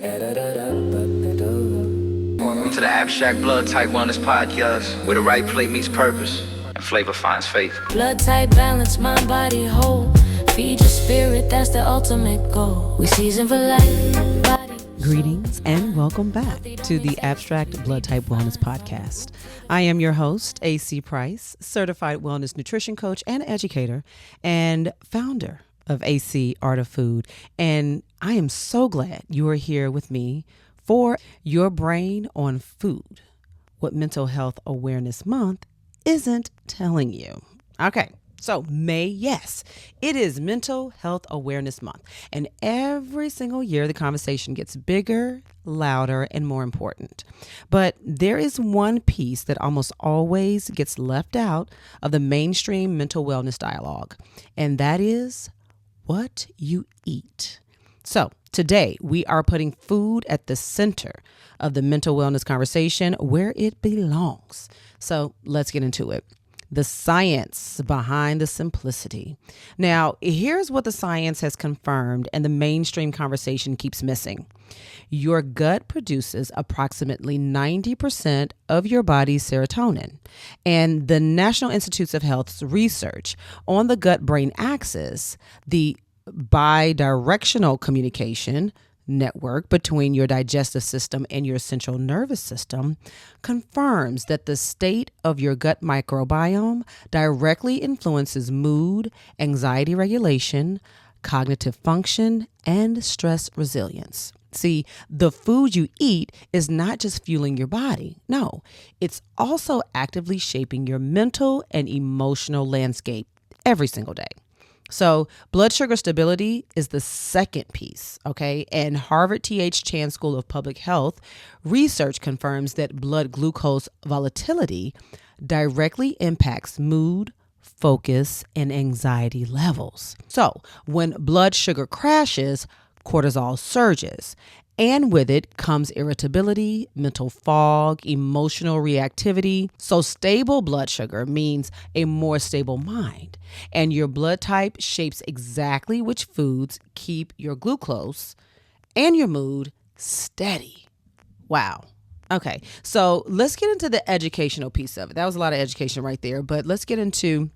Welcome to the Abstract Blood Type Wellness Podcast, where the right play meets purpose and flavor finds faith. Blood type balance, mind, body, whole. Feed your spirit, that's the ultimate goal. We season for life, body. Greetings and welcome back to the Abstract Blood Type Wellness Podcast. I am your host, AC Price, certified wellness nutrition coach and educator, and founder of AC Art of Food. And I am so glad you are here with me for your brain on food, what Mental Health Awareness Month isn't telling you. Okay. So May, yes, it is Mental Health Awareness Month. And every single year, the conversation gets bigger, louder, and more important. But there is one piece that almost always gets left out of the mainstream mental wellness dialogue, and that is what you eat. So today, we are putting food at the center of the mental wellness conversation where it belongs. So let's get into it. The science behind the simplicity. Now, here's what the science has confirmed and the mainstream conversation keeps missing. Your gut produces approximately 90% of your body's serotonin. And the National Institutes of Health's research on the gut-brain axis, the bidirectional communication network between your digestive system and your central nervous system, confirms that the state of your gut microbiome directly influences mood, anxiety regulation, cognitive function, and stress resilience. See, the food you eat is not just fueling your body. No, it's also actively shaping your mental and emotional landscape every single day. So blood sugar stability is the second piece, okay? And Harvard T.H. Chan School of Public Health research confirms that blood glucose volatility directly impacts mood, focus, and anxiety levels. So when blood sugar crashes, cortisol surges. And with it comes irritability, mental fog, emotional reactivity. So stable blood sugar means a more stable mind. And your blood type shapes exactly which foods keep your glucose and your mood steady. Wow. Okay, so let's get into the educational piece of it. That was a lot of education right there, but let's get into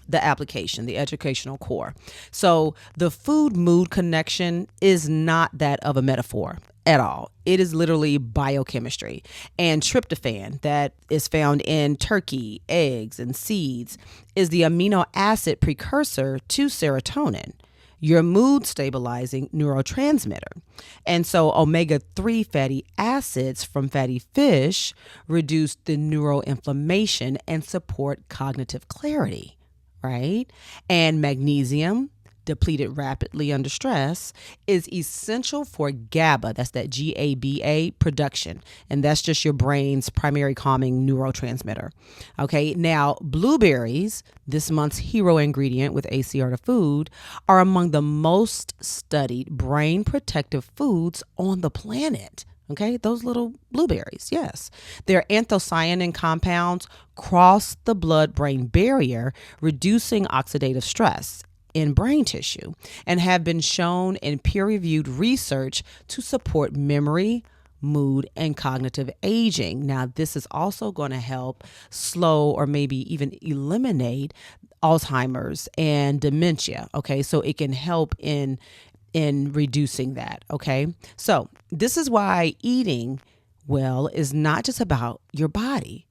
the application, the educational core. So the food mood connection is not that of a metaphor at all. It is literally biochemistry. And tryptophan, that is found in turkey, eggs, and seeds, is the amino acid precursor to serotonin, your mood stabilizing neurotransmitter. And so omega-3 fatty acids from fatty fish reduce the neuroinflammation and support cognitive clarity. Right? And magnesium, depleted rapidly under stress, is essential for GABA, that's that GABA production. And that's just your brain's primary calming neurotransmitter. Okay, now blueberries, this month's hero ingredient with AC Art of Food, are among the most studied brain protective foods on the planet. Okay, those little blueberries, yes. Their anthocyanin compounds cross the blood-brain barrier, reducing oxidative stress in brain tissue, and have been shown in peer-reviewed research to support memory, mood, and cognitive aging. Now, this is also going to help slow or maybe even eliminate Alzheimer's and dementia. Okay, so it can help in reducing that. Okay. So this is why eating well is not just about your body.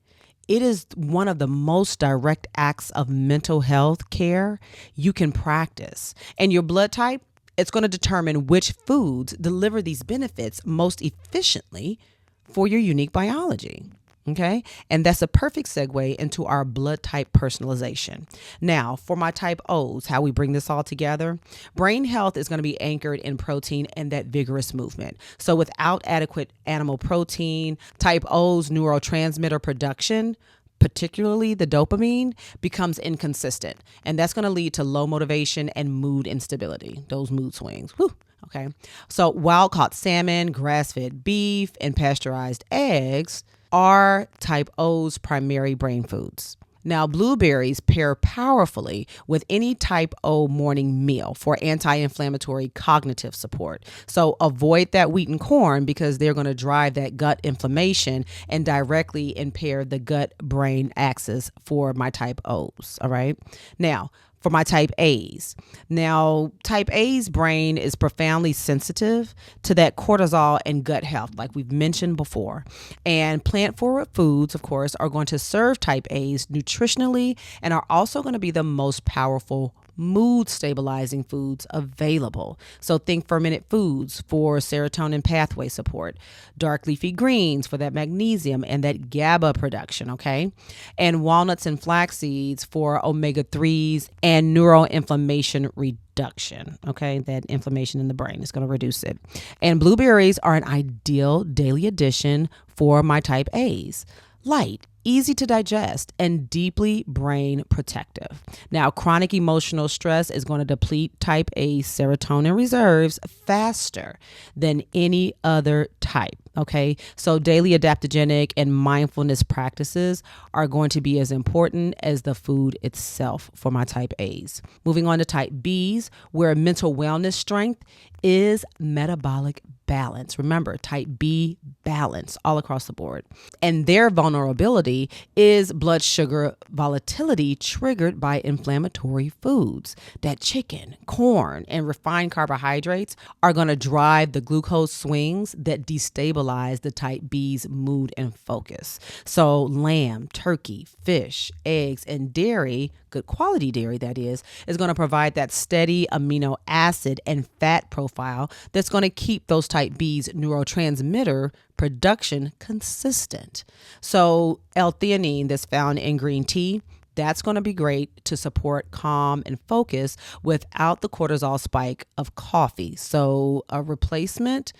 It is one of the most direct acts of mental health care you can practice. And your blood type, it's going to determine which foods deliver these benefits most efficiently for your unique biology. Okay. And that's a perfect segue into our blood type personalization. Now, for my type O's, how we bring this all together, brain health is going to be anchored in protein and that vigorous movement. So without adequate animal protein, type O's neurotransmitter production, particularly the dopamine, becomes inconsistent. And that's going to lead to low motivation and mood instability, those mood swings. Whew. Okay. So wild caught salmon, grass-fed beef, and pasteurized eggs are type O's primary brain foods. Now, blueberries pair powerfully with any type O morning meal for anti-inflammatory cognitive support. So avoid that wheat and corn because they're going to drive that gut inflammation and directly impair the gut-brain axis for my type O's. All right. Now, for my type A's. Now, type A's brain is profoundly sensitive to that cortisol and gut health, like we've mentioned before. And plant-forward foods, of course, are going to serve type A's nutritionally and are also going to be the most powerful mood stabilizing foods available. So think fermented foods for serotonin pathway support, dark leafy greens for that magnesium and that GABA production, okay? And walnuts and flax seeds for omega-3s and neuroinflammation reduction, okay? That inflammation in the brain is going to reduce it. And blueberries are an ideal daily addition for my type A's. Light, easy to digest, and deeply brain protective. Now, chronic emotional stress is going to deplete type A serotonin reserves faster than any other type. Okay, so daily adaptogenic and mindfulness practices are going to be as important as the food itself for my type A's. Moving on to type B's, where mental wellness strength is metabolic balance. Remember, type B balance all across the board. And their vulnerability is blood sugar volatility triggered by inflammatory foods. That chicken, corn, and refined carbohydrates are going to drive the glucose swings that destabilize the type B's mood and focus. So lamb, turkey, fish, eggs, and dairy, good quality dairy that is going to provide that steady amino acid and fat profile that's going to keep those type B's neurotransmitter production consistent. So L-theanine that's found in green tea, that's going to be great to support calm and focus without the cortisol spike of coffee. So a replacement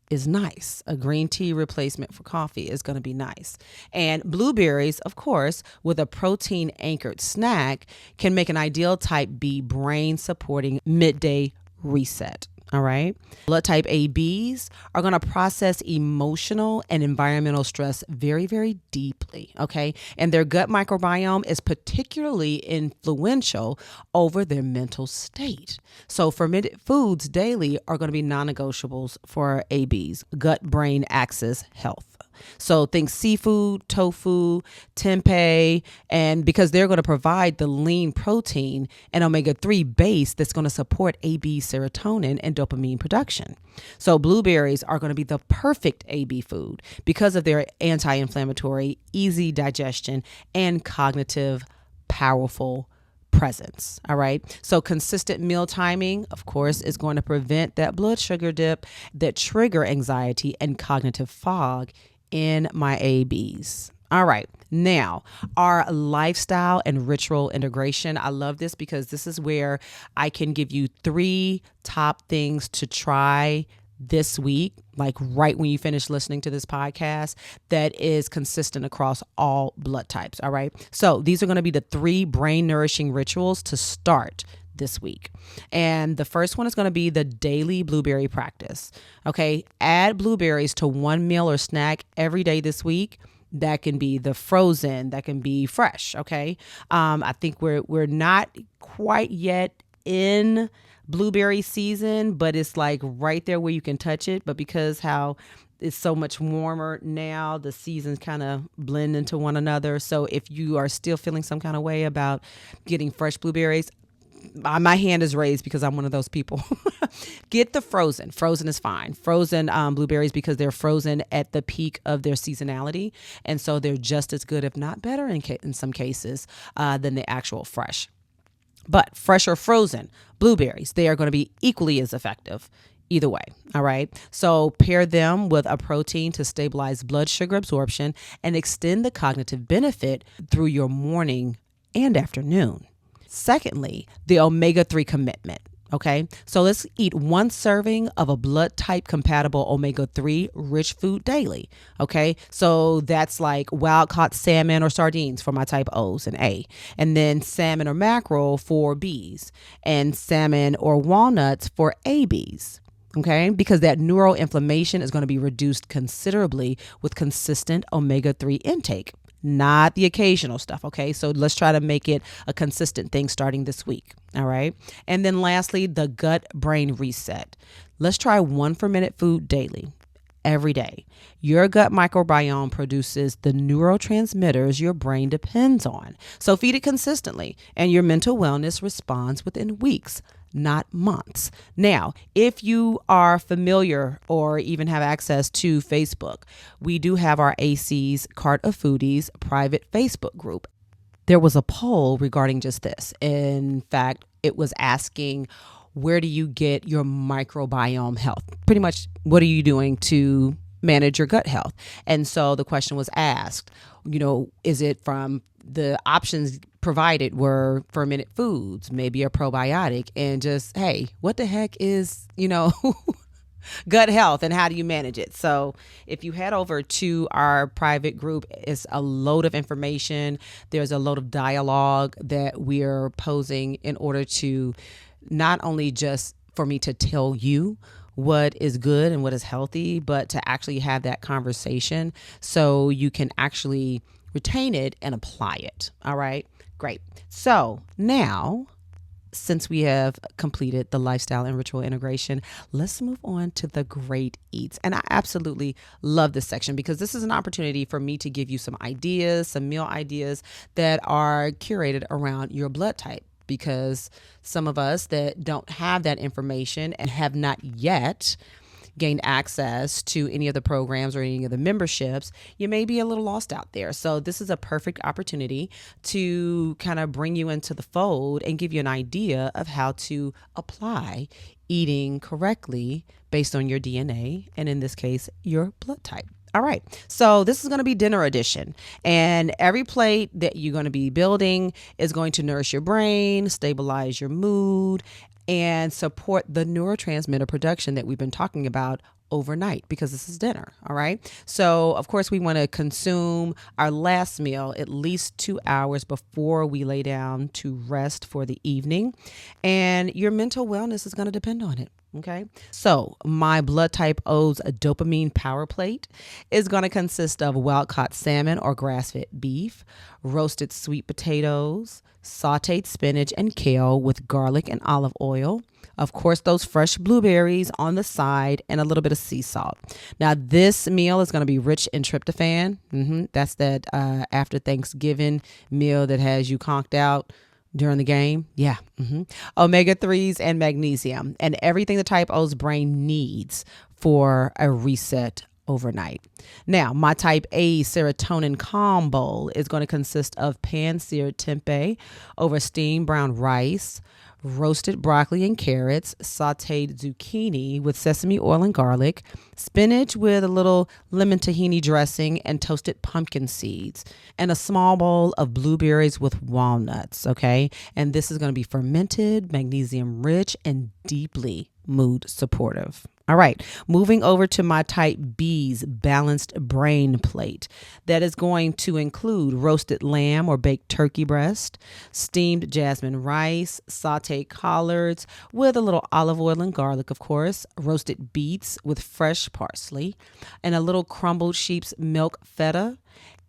is nice. A green tea replacement for coffee is going to be nice. And blueberries, of course, with a protein anchored snack can make an ideal type B brain supporting midday reset. All right. Blood type ABs are going to process emotional and environmental stress very, very deeply. Okay. And their gut microbiome is particularly influential over their mental state. So fermented foods daily are going to be non-negotiables for ABs, gut brain axis health. So think seafood, tofu, tempeh, and because they're going to provide the lean protein and omega-3 base that's going to support AB serotonin and dopamine production. So blueberries are going to be the perfect AB food because of their anti-inflammatory, easy digestion, and cognitive, powerful presence. All right. So consistent meal timing, of course, is going to prevent that blood sugar dip that trigger anxiety and cognitive fog in my ABs. All right. Now, our lifestyle and ritual integration. I love this because this is where I can give you 3 top things to try this week, like right when you finish listening to this podcast, that is consistent across all blood types. All right. So these are going to be the 3 brain nourishing rituals to start this week. And the first one is going to be the daily blueberry practice. Okay. Add blueberries to one meal or snack every day this week. That can be the frozen, that can be fresh. Okay. I think we're not quite yet in blueberry season, but it's like right there where you can touch it. But because how it's so much warmer now, the seasons kind of blend into one another. So if you are still feeling some kind of way about getting fresh blueberries, my hand is raised because I'm one of those people. Get the frozen. Frozen is fine. Frozen blueberries because they're frozen at the peak of their seasonality. And so they're just as good, if not better in some cases, than the actual fresh. But fresh or frozen blueberries, they are going to be equally as effective either way. All right. So pair them with a protein to stabilize blood sugar absorption and extend the cognitive benefit through your morning and afternoon. Secondly, the omega-3 commitment. Okay, so let's eat 1 serving of a blood type compatible omega-3 rich food daily. Okay, so that's like wild caught salmon or sardines for my type O's and A, and then salmon or mackerel for B's, and salmon or walnuts for ABs. Okay, because that neuroinflammation is going to be reduced considerably with consistent omega-3 intake. not the occasional stuff. Okay. So let's try to make it a consistent thing starting this week. All right. And then lastly, the gut brain reset. Let's try one fermented food daily. Every day. Your gut microbiome produces the neurotransmitters your brain depends on. So feed it consistently, and your mental wellness responds within weeks, not months. Now, if you are familiar or even have access to Facebook, we do have our AC's Cart of Foodies private Facebook group. There was a poll regarding just this. In fact, it was asking, where do you get your microbiome health? Pretty much, what are you doing to manage your gut health? And so the question was asked, is it from the options provided were fermented foods, maybe a probiotic, and just, hey, what the heck is, gut health and how do you manage it? So if you head over to our private group, it's a load of information. There's a load of dialogue that we're posing in order to not only just for me to tell you what is good and what is healthy, but to actually have that conversation so you can actually retain it and apply it. All right, great. So now, since we have completed the lifestyle and ritual integration, let's move on to the great eats. And I absolutely love this section because this is an opportunity for me to give you some ideas, some meal ideas that are curated around your blood type. Because some of us that don't have that information and have not yet gained access to any of the programs or any of the memberships, you may be a little lost out there. So this is a perfect opportunity to kind of bring you into the fold and give you an idea of how to apply eating correctly based on your DNA, and in this case, your blood type. All right. So this is going to be dinner edition, and every plate that you're going to be building is going to nourish your brain, stabilize your mood, and support the neurotransmitter production that we've been talking about overnight, because this is dinner. All right. So of course we want to consume our last meal at least 2 hours before we lay down to rest for the evening, and your mental wellness is going to depend on it. Okay, so my blood type O's dopamine power plate is going to consist of wild-caught salmon or grass-fed beef, roasted sweet potatoes, sauteed spinach and kale with garlic and olive oil. Of course, those fresh blueberries on the side and a little bit of sea salt. Now, this meal is going to be rich in tryptophan. That's that after Thanksgiving meal that has you conked out during the game. Yeah. Omega-3s and magnesium and everything the type O's brain needs for a reset overnight. Now, my type A serotonin calm bowl is going to consist of pan-seared tempeh over steamed brown rice, roasted broccoli and carrots, sauteed zucchini with sesame oil and garlic, spinach with a little lemon tahini dressing and toasted pumpkin seeds, and a small bowl of blueberries with walnuts. Okay. And this is going to be fermented, magnesium rich, and deeply mood supportive. All right, moving over to my type B's balanced brain plate. That is going to include roasted lamb or baked turkey breast, steamed jasmine rice, sauteed collards with a little olive oil and garlic, of course, roasted beets with fresh parsley, and a little crumbled sheep's milk feta,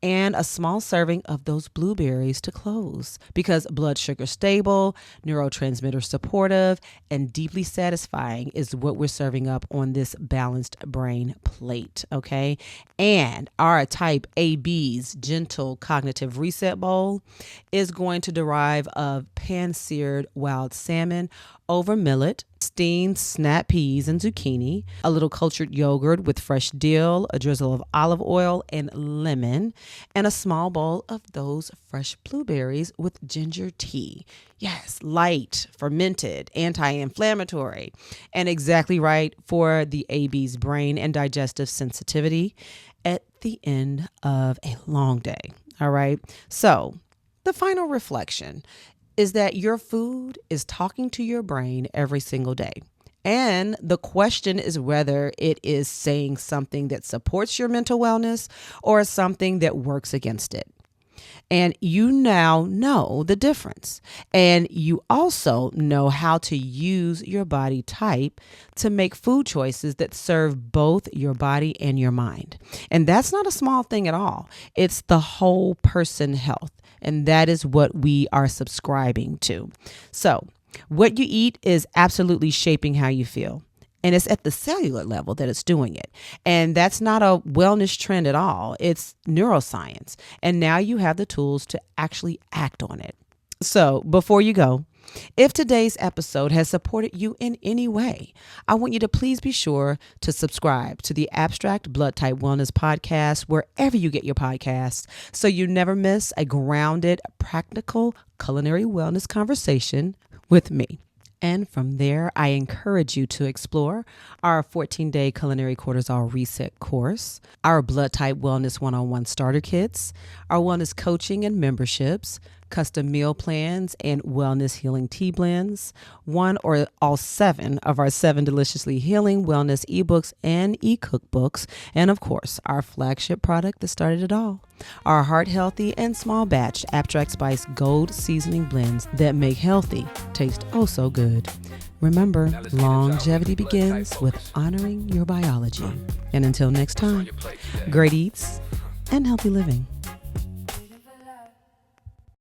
and a small serving of those blueberries to close, because blood sugar stable, neurotransmitter supportive, and deeply satisfying is what we're serving up on this balanced brain plate. Okay. And our type AB's gentle cognitive reset bowl is going to derive of pan-seared wild salmon over millet, steamed snap peas and zucchini, a little cultured yogurt with fresh dill, a drizzle of olive oil and lemon, and a small bowl of those fresh blueberries with ginger tea. Yes, light, fermented, anti-inflammatory, and exactly right for the AB's brain and digestive sensitivity at the end of a long day. All right. So the final reflection is that your food is talking to your brain every single day. And the question is whether it is saying something that supports your mental wellness or something that works against it. And you now know the difference. And you also know how to use your body type to make food choices that serve both your body and your mind. And that's not a small thing at all. It's the whole person health. And that is what we are subscribing to. So what you eat is absolutely shaping how you feel. And it's at the cellular level that it's doing it. And that's not a wellness trend at all. It's neuroscience. And now you have the tools to actually act on it. So before you go, if today's episode has supported you in any way, I want you to please be sure to subscribe to the Abstract Blood Type Wellness podcast wherever you get your podcasts so you never miss a grounded, practical culinary wellness conversation with me. And from there, I encourage you to explore our 14-day culinary cortisol reset course, our blood type wellness one-on-one starter kits, our wellness coaching and memberships, custom meal plans and wellness healing tea blends, one or all 7 of our 7 deliciously healing wellness ebooks and e-cookbooks, and of course, our flagship product that started it all, our heart healthy and small batch Abstract Spice Gold seasoning blends that make healthy taste oh so good. Remember, longevity begins with honoring your biology. And until next time, great eats and healthy living.